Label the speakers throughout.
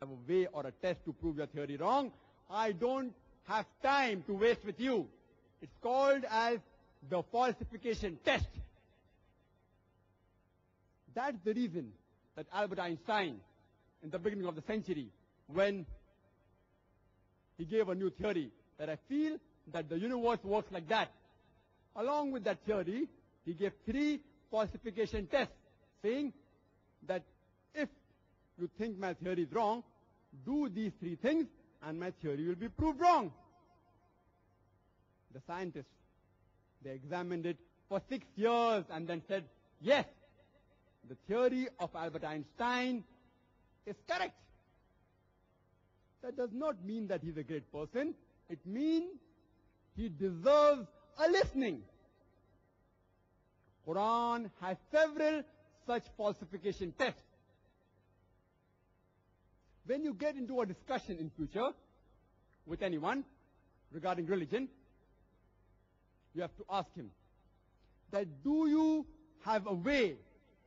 Speaker 1: have a way or a test to prove your theory wrong. I don't have time to waste with you. It's called as the falsification test. That's the reason that Albert Einstein, in the beginning of the century, when he gave a new theory, that I feel that the universe works like that. Along with that theory, he gave 3 falsification tests, saying that if you think my theory is wrong, do these 3 things and my theory will be proved wrong. The scientists, they examined it for 6 years and then said, yes, the theory of Albert Einstein is correct. That does not mean that he's a great person. It means he deserves a listening. Quran has several such falsification tests. When you get into a discussion in future with anyone regarding religion, you have to ask him that, do you have a way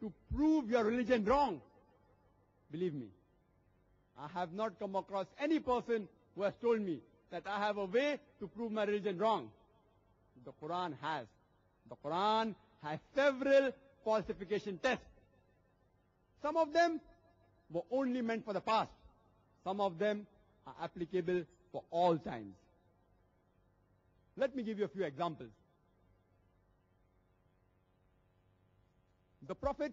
Speaker 1: to prove your religion wrong? Believe me, I have not come across any person who has told me that I have a way to prove my religion wrong. The Quran has. The Quran has several falsification tests. Some of them were only meant for the past. Some of them are applicable for all times. Let me give you a few examples. The Prophet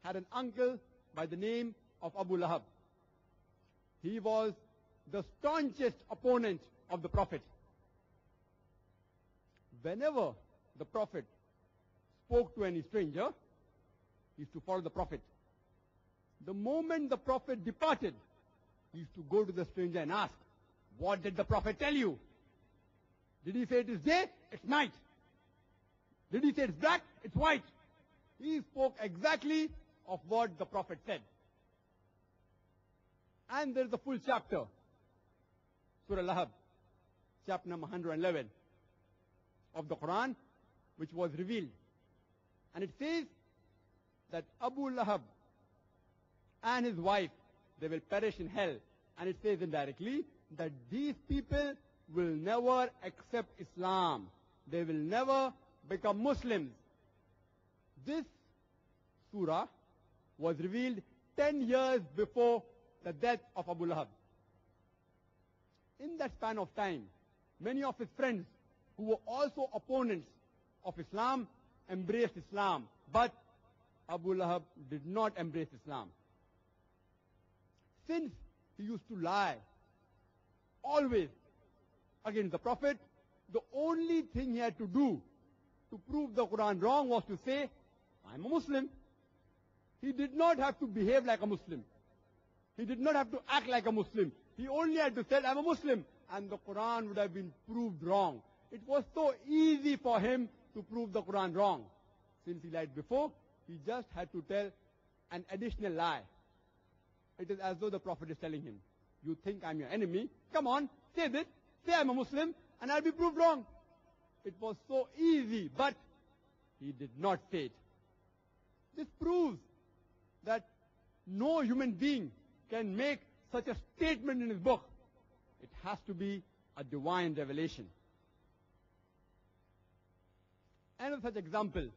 Speaker 1: had an uncle by the name of Abu Lahab. He was the staunchest opponent of the Prophet. Whenever the Prophet spoke to any stranger, he used to follow the Prophet. The moment the Prophet departed, he used to go to the stranger and ask, what did the Prophet tell you? Did he say it is day? It's night. Did he say it's black? It's white. He spoke exactly of what the Prophet said. And there's a full chapter, Surah Lahab, chapter number 111 of the Quran, which was revealed. And it says that Abu Lahab and his wife, they will perish in hell. And it says indirectly that these people will never accept Islam. They will never become Muslims. This surah was revealed 10 years before the death of Abu Lahab. In that span of time, many of his friends who were also opponents of Islam embraced Islam. But Abu Lahab did not embrace Islam. Since he used to lie always against the Prophet, the only thing he had to do to prove the Quran wrong was to say, I'm a Muslim. He did not have to behave like a Muslim. He did not have to act like a Muslim. He only had to say, I'm a Muslim. And the Quran would have been proved wrong. It was so easy for him to prove the Quran wrong. Since he lied before, he just had to tell an additional lie. It is as though the Prophet is telling him, you think I'm your enemy? Come on, say this. Say I'm a Muslim and I'll be proved wrong. It was so easy, but he did not say it. This proves that no human being can make such a statement in his book. It has to be a divine revelation. Another such example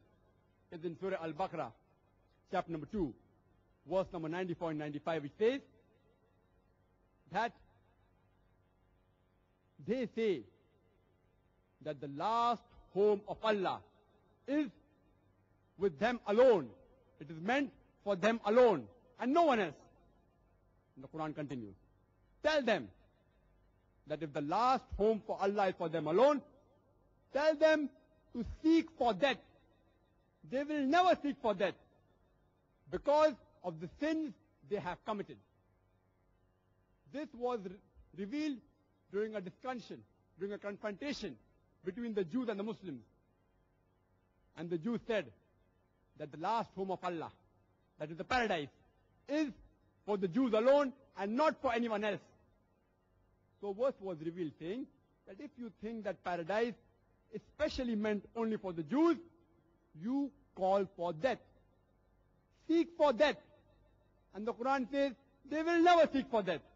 Speaker 1: is in Surah Al-Baqarah, chapter number 2, verse number 94 and 95, which says that they say that the last home of Allah is with them alone. It is meant for them alone and no one else. And the Quran continues. Tell them that if the last home for Allah is for them alone, tell them to seek for death. They will never seek for death because of the sins they have committed. This was revealed during a discussion, during a confrontation between the Jews and the Muslims. And the Jews said that the last home of Allah, that is the paradise, is for the Jews alone and not for anyone else. So a verse was revealed saying that if you think that paradise is specially meant only for the Jews, you call for death. Seek for death. And the Quran says they will never seek for death.